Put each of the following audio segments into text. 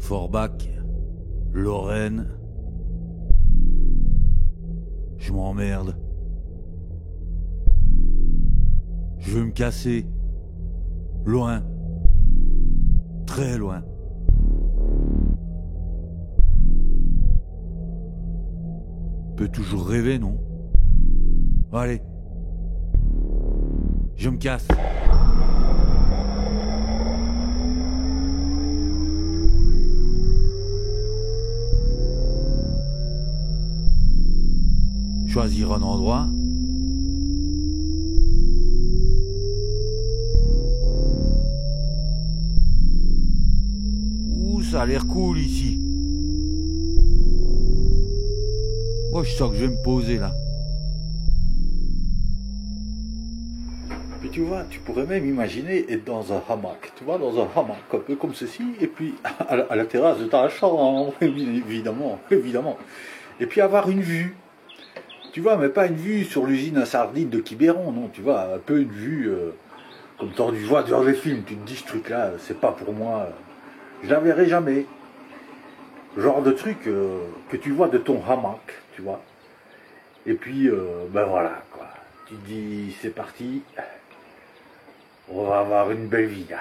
Forbach, Lorraine. Je m'emmerde. Je veux me casser. Loin. Très loin. Peut toujours rêver, non? Allez. Je me casse. Choisir un endroit. Ouh, ça a l'air cool ici. Oh, je sens que je vais me poser là. Puis tu vois, tu pourrais même imaginer être dans un hamac, tu vois, dans un hamac, un peu comme ceci, et puis à la terrasse de ta chambre, évidemment, évidemment. Et puis avoir une vue. Tu vois, mais pas une vue sur l'usine à sardines de Quiberon, non, tu vois, un peu une vue comme tu vois dans les films, tu te dis ce truc-là, c'est pas pour moi, je la verrai jamais. Genre de truc que tu vois de ton hamac, tu vois. Et puis, ben voilà, quoi. Tu te dis, c'est parti, on va avoir une belle vie, là.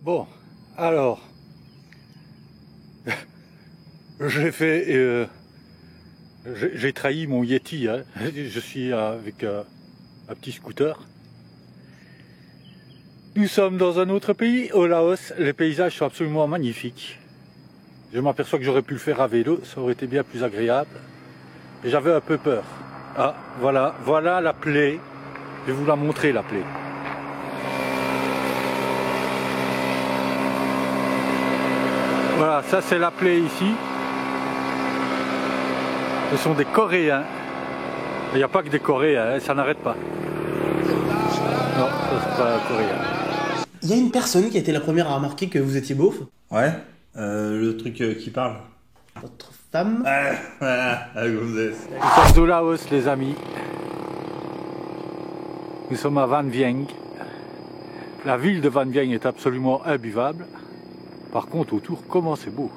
Bon, alors, j'ai trahi mon Yeti, hein. Je suis avec un petit scooter. Nous sommes dans un autre pays, au Laos, les paysages sont absolument magnifiques. Je m'aperçois que j'aurais pu le faire à vélo, ça aurait été bien plus agréable. Et j'avais un peu peur. Ah, voilà la plaie, je vais vous la montrer la plaie. Voilà, ça c'est la plaie ici. Ce sont des Coréens. Il n'y a pas que des Coréens, hein, ça n'arrête pas. Non, ça c'est pas coréen. Il y a une personne qui a été la première à remarquer que vous étiez beauf. Ouais, le truc qui parle. Votre femme. Voilà, la gonzesse. Nous sommes au Laos, les amis. Nous sommes à Van Vieng. La ville de Van Vieng est absolument imbuvable. Par contre, autour, comment c'est beau.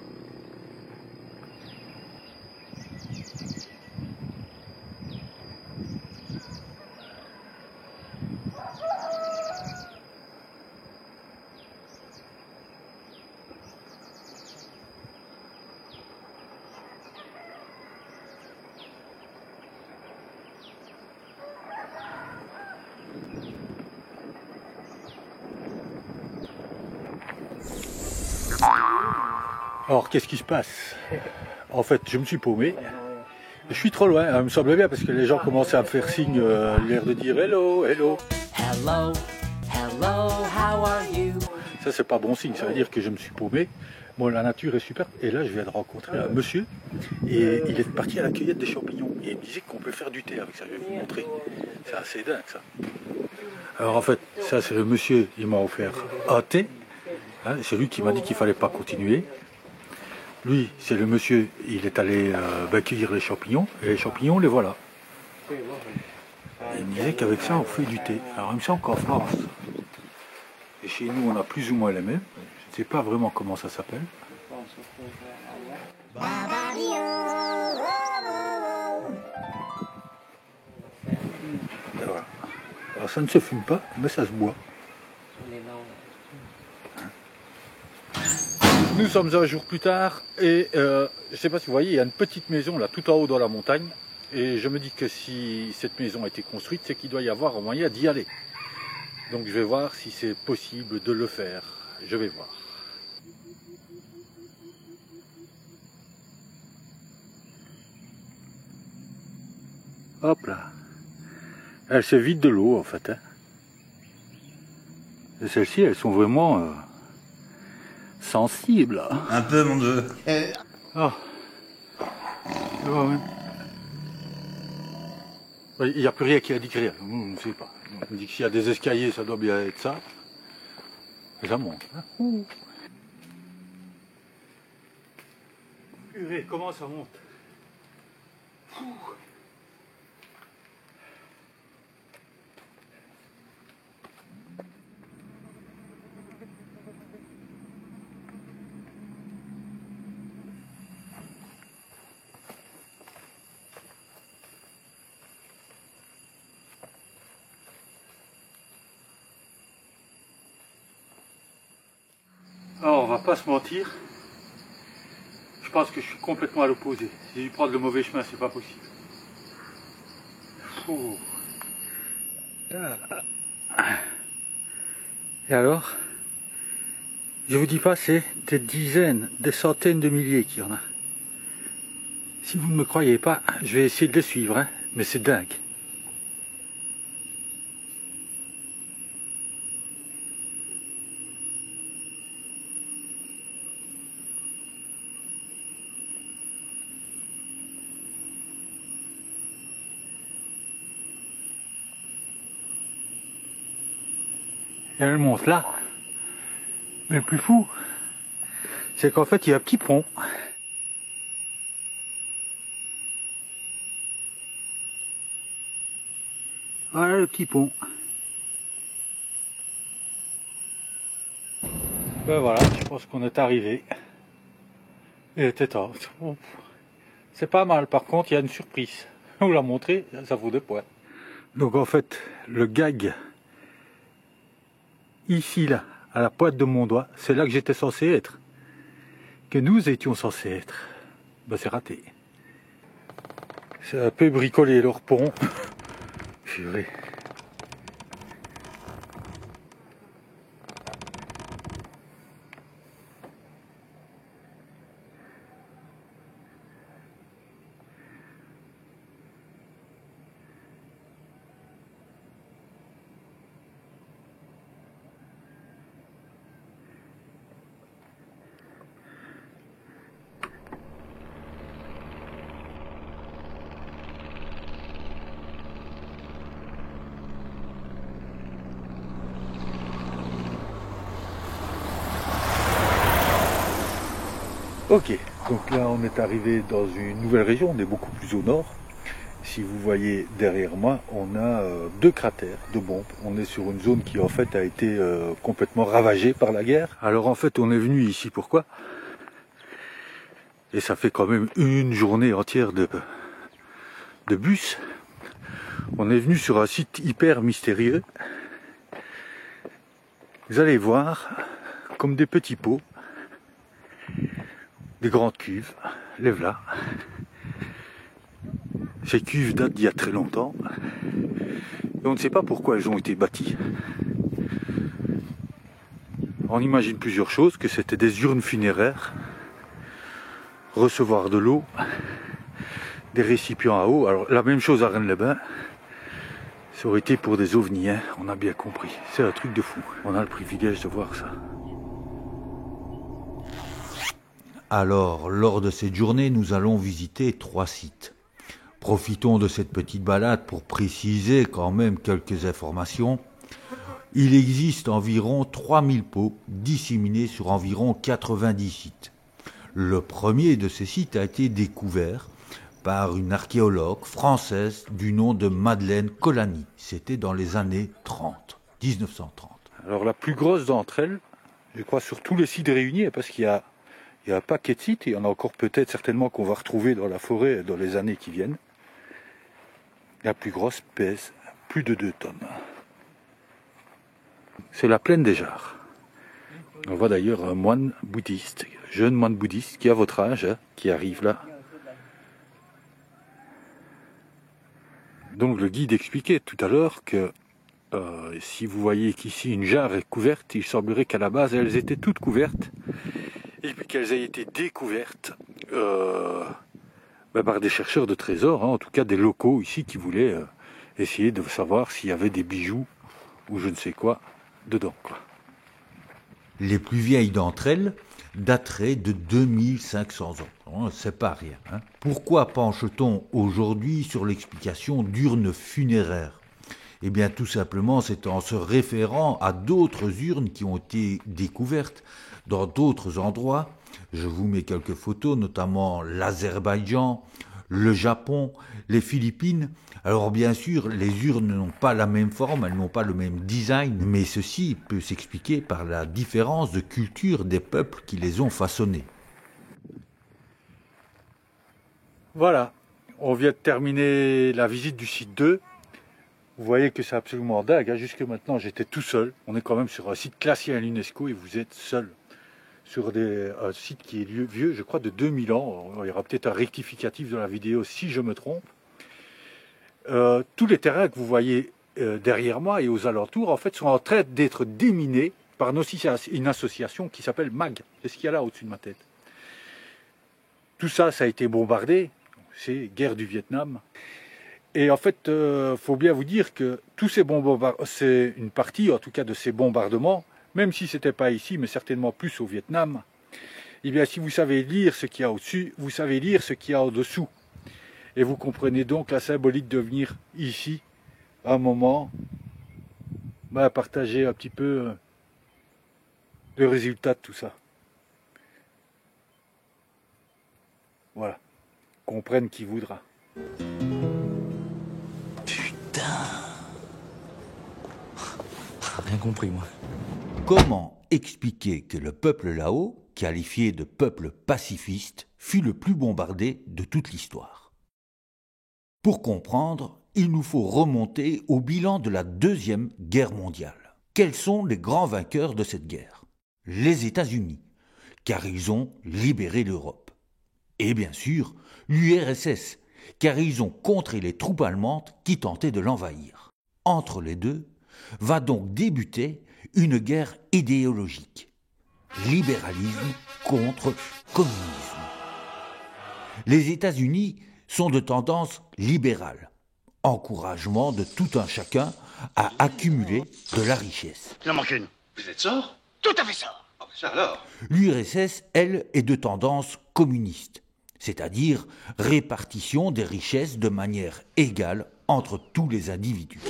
Alors qu'est-ce qui se passe? En fait, je me suis paumé. Je suis trop loin, il me semble bien, parce que les gens commençaient à me faire signe, l'air de dire hello, hello. Hello, hello, how are you? Ça, c'est pas bon signe, ça veut dire que je me suis paumé. Bon, la nature est superbe. Et là, je viens de rencontrer un monsieur. Et il est parti à la cueillette des champignons. Et il me disait qu'on peut faire du thé avec ça. Je vais vous montrer. C'est assez dingue, ça. Alors, en fait, ça, c'est le monsieur. Il m'a offert un thé. Hein, c'est lui qui m'a dit qu'il fallait pas continuer. Lui, c'est le monsieur. Il est allé cueillir les champignons. Et les champignons, les voilà. Et il me disait qu'avec ça, on fait du thé. Alors, il me semble qu'en France, et chez nous, on a plus ou moins les mêmes. Je ne sais pas vraiment comment ça s'appelle. Voilà. Alors ça ne se fume pas, mais ça se boit. Nous sommes un jour plus tard et je ne sais pas si vous voyez, il y a une petite maison là tout en haut dans la montagne. Et je me dis que si cette maison a été construite, c'est qu'il doit y avoir un moyen d'y aller. Donc je vais voir si c'est possible de le faire. Je vais voir. Hop là. Elle se vide de l'eau en fait. Hein. Et celles-ci, elles sont vraiment sensibles. Un peu, mon dieu. Ah. Ouais. Il n'y a plus rien qui est indiqué. Je ne sais pas. On dit que s'il y a des escaliers, ça doit bien être ça. Et ça monte. Hein. Purée, comment ça monte? Alors, on va pas se mentir. Je pense que je suis complètement à l'opposé. Si j'ai dû prendre le mauvais chemin, c'est pas possible. Oh. Et alors, je vous dis pas, c'est des dizaines, des centaines de milliers qu'il y en a. Si vous ne me croyez pas, je vais essayer de les suivre, hein, mais c'est dingue. Et elle monte là. Mais le plus fou, c'est qu'en fait, il y a un petit pont. Voilà le petit pont. Ben voilà, je pense qu'on est arrivé. Il était temps. C'est pas mal, par contre, il y a une surprise. On vous l'a montré, ça vaut 2 points. Donc en fait, le gag, ici, là, à la pointe de mon doigt, c'est là que j'étais censé être. Que nous étions censés être. Ben c'est raté. C'est un peu bricolé leur pont. Purée. Ok, donc là on est arrivé dans une nouvelle région, on est beaucoup plus au nord. Si vous voyez derrière moi, on a 2 cratères de bombes. On est sur une zone qui en fait a été complètement ravagée par la guerre. Alors en fait on est venu ici, pourquoi? Et ça fait quand même une journée entière de bus. On est venu sur un site hyper mystérieux. Vous allez voir, comme des petits pots, des grandes cuves, les voilà. Ces cuves datent d'il y a très longtemps. Et on ne sait pas pourquoi elles ont été bâties. On imagine plusieurs choses, que c'était des urnes funéraires. recevoir de l'eau, des récipients à eau. Alors la même chose à Rennes-les-Bains. Ça aurait été pour des ovnis, hein, on a bien compris. C'est un truc de fou. On a le privilège de voir ça. Alors, lors de cette journée, nous allons visiter 3 sites. Profitons de cette petite balade pour préciser quand même quelques informations. Il existe environ 3000 pots disséminés sur environ 90 sites. Le premier de ces sites a été découvert par une archéologue française du nom de Madeleine Colany. C'était dans les années 1930. Alors la plus grosse d'entre elles, je crois sur tous les sites réunis, parce qu'il y a un paquet de sites, et il y en a encore peut-être certainement qu'on va retrouver dans la forêt dans les années qui viennent. La plus grosse pèse plus de 2 tonnes. C'est la plaine des Jarres. On voit d'ailleurs un moine bouddhiste, jeune moine bouddhiste qui a votre âge, hein, qui arrive là. Donc le guide expliquait tout à l'heure que si vous voyez qu'ici une jarre est couverte, il semblerait qu'à la base elles étaient toutes couvertes et puis qu'elles aient été découvertes par des chercheurs de trésors, hein, en tout cas des locaux ici qui voulaient essayer de savoir s'il y avait des bijoux ou je ne sais quoi dedans, quoi. Les plus vieilles d'entre elles dateraient de 2500 ans. C'est pas rien. Hein. Pourquoi penche-t-on aujourd'hui sur l'explication d'urnes funéraires ? Eh bien, tout simplement, c'est en se référant à d'autres urnes qui ont été découvertes dans d'autres endroits. Je vous mets quelques photos, notamment l'Azerbaïdjan, le Japon, les Philippines. Alors bien sûr, les urnes n'ont pas la même forme, elles n'ont pas le même design, mais ceci peut s'expliquer par la différence de culture des peuples qui les ont façonnées. Voilà, on vient de terminer la visite du site 2. Vous voyez que c'est absolument dingue, hein. Jusque maintenant j'étais tout seul. On est quand même sur un site classé à l'UNESCO et vous êtes seul sur un site qui est vieux, je crois, de 2000 ans. Il y aura peut-être un rectificatif dans la vidéo si je me trompe. Tous les terrains que vous voyez derrière moi et aux alentours, en fait, sont en train d'être déminés par une association qui s'appelle MAG. C'est ce qu'il y a là au-dessus de ma tête. Tout ça, ça a été bombardé. C'est guerre du Vietnam. Et en fait, faut bien vous dire que tous ces bombardements, c'est une partie, en tout cas, de ces bombardements, même si c'était pas ici, mais certainement plus au Vietnam. Eh bien, si vous savez lire ce qu'il y a au-dessus, vous savez lire ce qu'il y a au-dessous. Et vous comprenez donc la symbolique de venir ici, à un moment, partager un petit peu le résultat de tout ça. Voilà. Comprenne qui voudra. Rien compris, moi. Comment expliquer que le peuple Lao, qualifié de peuple pacifiste, fut le plus bombardé de toute l'histoire? Pour comprendre, il nous faut remonter au bilan de la Deuxième Guerre mondiale. Quels sont les grands vainqueurs de cette guerre? Les États-Unis, car ils ont libéré l'Europe. Et bien sûr, l'URSS, car ils ont contré les troupes allemandes qui tentaient de l'envahir. Entre les deux, va donc débuter une guerre idéologique. Libéralisme contre communisme. Les États-Unis sont de tendance libérale. Encouragement de tout un chacun à accumuler de la richesse. Il en manque une. Vous êtes sort? Tout à fait ça. Ah, ça alors? L'URSS, elle, est de tendance communiste, c'est-à-dire répartition des richesses de manière égale entre tous les individus.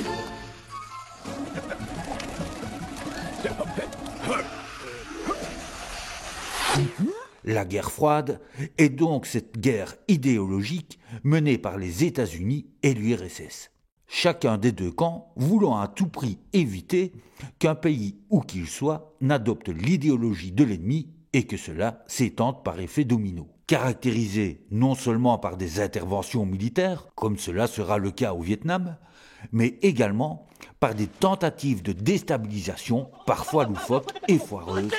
La guerre froide est donc cette guerre idéologique menée par les États-Unis et l'URSS. Chacun des deux camps voulant à tout prix éviter qu'un pays, où qu'il soit, n'adopte l'idéologie de l'ennemi et que cela s'étende par effet domino. Caractérisé non seulement par des interventions militaires, comme cela sera le cas au Vietnam, mais également par des tentatives de déstabilisation, parfois loufoques et foireuses,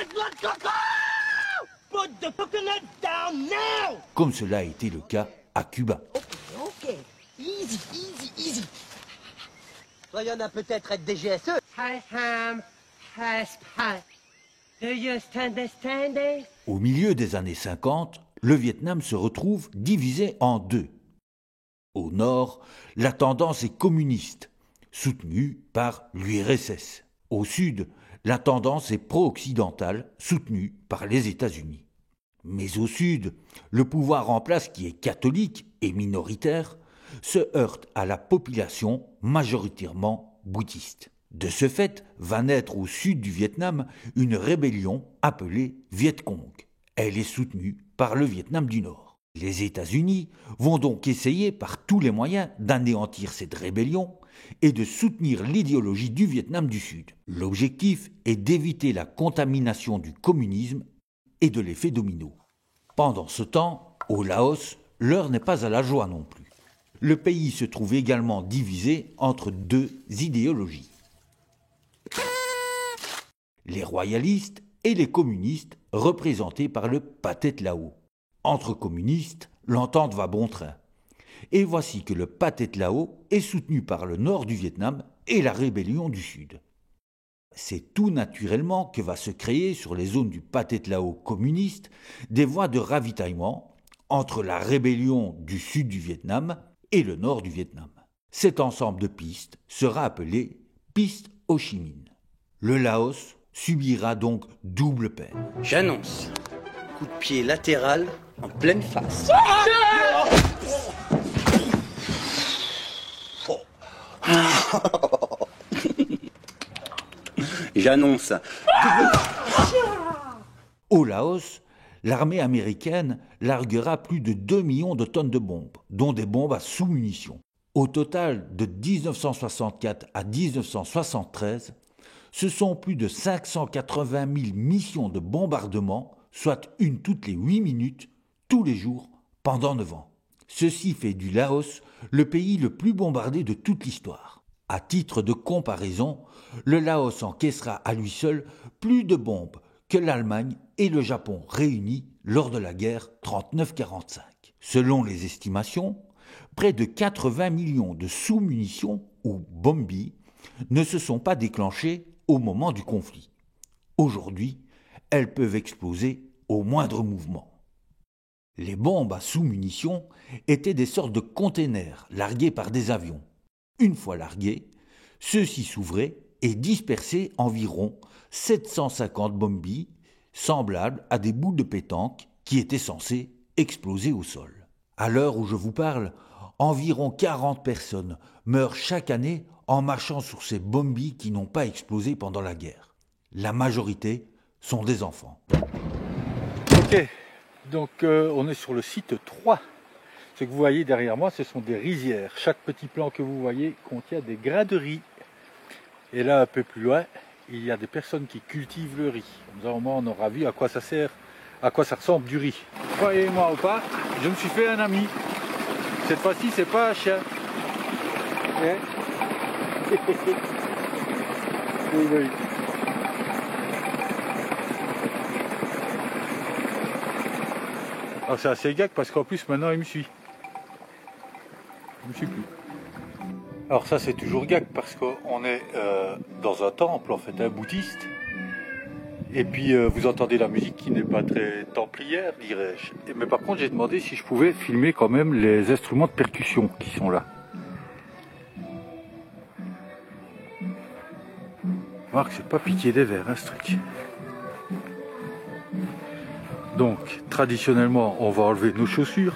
comme cela a été le cas à Cuba. Ok, easy, easy, easy. Soyons à peut-être être des GSE. I am has Do you understand it? Au milieu des années 50, le Vietnam se retrouve divisé en deux. Au nord, la tendance est communiste, soutenue par l'URSS. Au sud, la tendance est pro-occidentale, soutenue par les États-Unis. Mais au sud, le pouvoir en place, qui est catholique et minoritaire, se heurte à la population majoritairement bouddhiste. De ce fait, va naître au sud du Vietnam une rébellion appelée Viet Cong. Elle est soutenue par le Vietnam du Nord. Les États-Unis vont donc essayer par tous les moyens d'anéantir cette rébellion et de soutenir l'idéologie du Vietnam du Sud. L'objectif est d'éviter la contamination du communisme et de l'effet domino. Pendant ce temps, au Laos, l'heure n'est pas à la joie non plus. Le pays se trouve également divisé entre deux idéologies. Les royalistes et les communistes représentés par le Pathet Lao. Entre communistes, l'entente va bon train. Et voici que le Pathet Lao est soutenu par le nord du Vietnam et la rébellion du sud. C'est tout naturellement que va se créer sur les zones du Pathet Lao communiste des voies de ravitaillement entre la rébellion du sud du Vietnam et le nord du Vietnam. Cet ensemble de pistes sera appelé piste Ho Chi Minh. Le Laos subira donc double peine. J'annonce. Coup de pied latéral en pleine face. J'annonce. Au Laos, l'armée américaine larguera plus de 2 millions de tonnes de bombes, dont des bombes à sous-munitions. Au total, de 1964 à 1973, ce sont plus de 580 000 missions de bombardement, soit une toutes les 8 minutes, tous les jours, pendant 9 ans. Ceci fait du Laos le pays le plus bombardé de toute l'histoire. À titre de comparaison, le Laos encaissera à lui seul plus de bombes que l'Allemagne et le Japon réunis lors de la guerre 39-45. Selon les estimations, près de 80 millions de sous-munitions ou bombes ne se sont pas déclenchées au moment du conflit. Aujourd'hui, elles peuvent exploser au moindre mouvement. Les bombes à sous-munitions étaient des sortes de containers largués par des avions. Une fois largués, ceux-ci s'ouvraient et dispersaient environ 750 bombes semblables à des boules de pétanque qui étaient censées exploser au sol. À l'heure où je vous parle, environ 40 personnes meurent chaque année en marchant sur ces bombes qui n'ont pas explosé pendant la guerre. La majorité sont des enfants. Ok, donc on est sur le site 3. Ce que vous voyez derrière moi, ce sont des rizières. Chaque petit plan que vous voyez contient des grains de riz. Et là, un peu plus loin, il y a des personnes qui cultivent le riz. Comme ça, au moins, on aura vu à quoi ça sert, à quoi ça ressemble du riz. Croyez-moi ou pas, je me suis fait un ami. Cette fois-ci, c'est pas un chien. Hein? Oui, oui. Alors c'est assez gag parce qu'en plus maintenant il me suit. Il me suit plus. Alors ça c'est toujours gag parce qu'on est dans un temple, en fait, un bouddhiste. Et puis vous entendez la musique qui n'est pas très templière, dirais-je. Mais par contre j'ai demandé si je pouvais filmer quand même les instruments de percussion qui sont là. Voir que c'est pas pitié des vers, hein, ce truc. Donc, traditionnellement, on va enlever nos chaussures.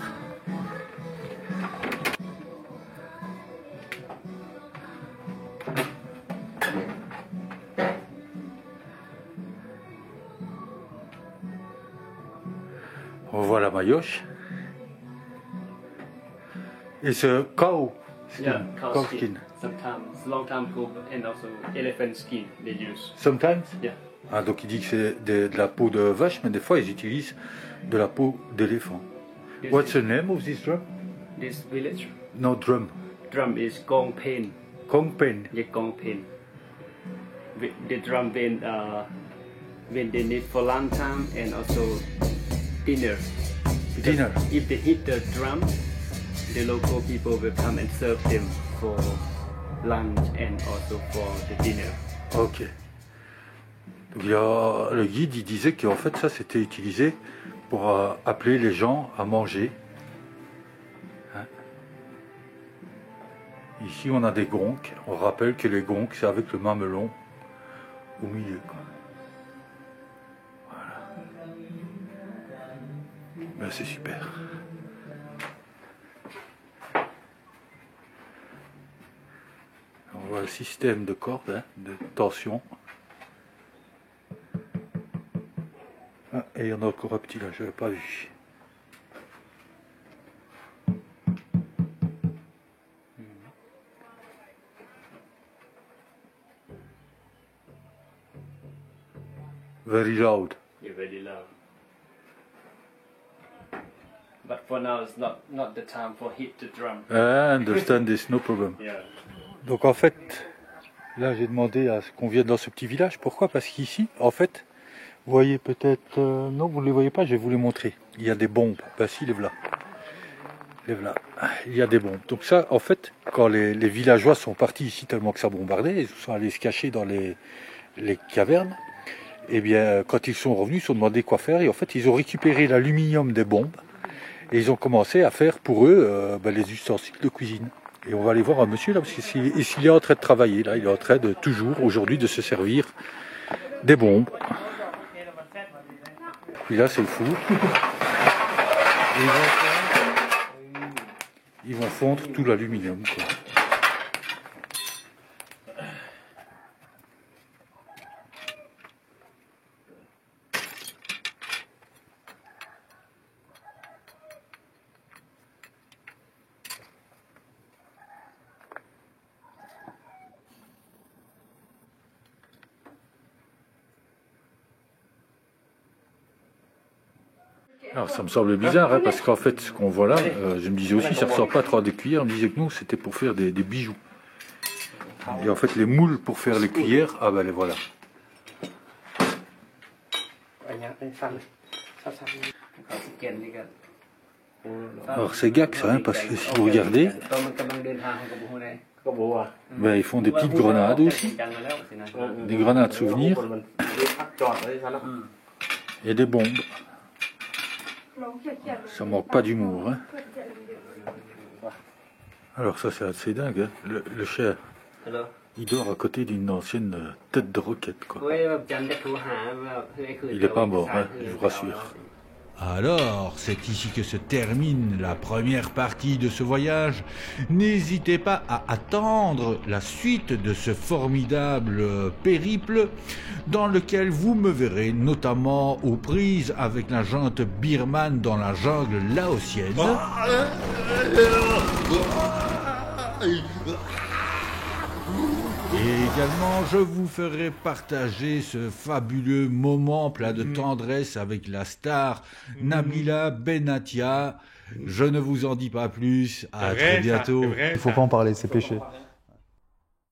On voit la maillotche. Et ce cow skin. Yeah, Cow skin. Sometimes long time ago, and also elephant skin they use. Sometimes? Yeah. Ah, donc il dit que c'est de la peau de vache, mais des fois ils utilisent de la peau d'éléphant. What's the name of this drum? This village No drum. drum is gong pen. Kong pen. Yeah, gong pen. The drum when they need for long time and also dinner. Because Dinner. if they hit the drum, the local people will come and serve them for lunch and also for the dinner. Ok. Donc, le guide il disait qu'en fait ça c'était utilisé pour appeler les gens à manger. Hein. Ici, on a des gongs. On rappelle que les gongs, c'est avec le mamelon au milieu, quoi. Voilà. Ben, c'est super. On voit le système de corde, hein, de tension. Ah, et il y en a encore un petit là, je n'avais pas vu. Very loud. You're very loud. But for now, it's not the time for hit the drum. I understand this, no problem. Yeah. Donc en fait, là j'ai demandé à ce qu'on vienne dans ce petit village. Pourquoi? Parce qu'ici, en fait, vous voyez peut-être... non, vous ne les voyez pas, je vais vous les montrer. Il y a des bombes. Ben si, les voilà. Les voilà. Il y a des bombes. Donc ça, en fait, quand les villageois sont partis ici tellement que ça bombardait, ils sont allés se cacher dans les cavernes. Eh bien, quand ils sont revenus, ils se sont demandé quoi faire. Et en fait, ils ont récupéré l'aluminium des bombes. Et ils ont commencé à faire pour eux les ustensiles de cuisine. Et on va aller voir un monsieur là, parce qu'il est en train de travailler. Là, il est en train de toujours, aujourd'hui, de se servir des bombes. Puis là, c'est le four. Et ils vont fondre tout l'aluminium, quoi. Alors ça me semble bizarre, hein, parce qu'en fait ce qu'on voit là, je me disais aussi ça ne ressemble pas trop à des cuillères, on me disait que nous c'était pour faire des bijoux. Et en fait les moules pour faire les cuillères, ah ben les voilà. Alors c'est gac ça, hein, parce que si vous regardez, ben, ils font des petites grenades aussi, des grenades souvenirs et des bombes. Ça manque pas d'humour, hein. Alors ça c'est assez dingue, hein. Le chien, il dort à côté d'une ancienne tête de roquette, quoi. Il n'est pas mort, hein, je vous rassure. Alors, c'est ici que se termine la première partie de ce voyage. N'hésitez pas à attendre la suite de ce formidable périple dans lequel vous me verrez notamment aux prises avec la junte birmane dans la jungle laotienne. Et également, je vous ferai partager ce fabuleux moment plein de tendresse avec la star Nabila Benatia. Je ne vous en dis pas plus. À très bientôt. Il faut pas en parler, c'est péché.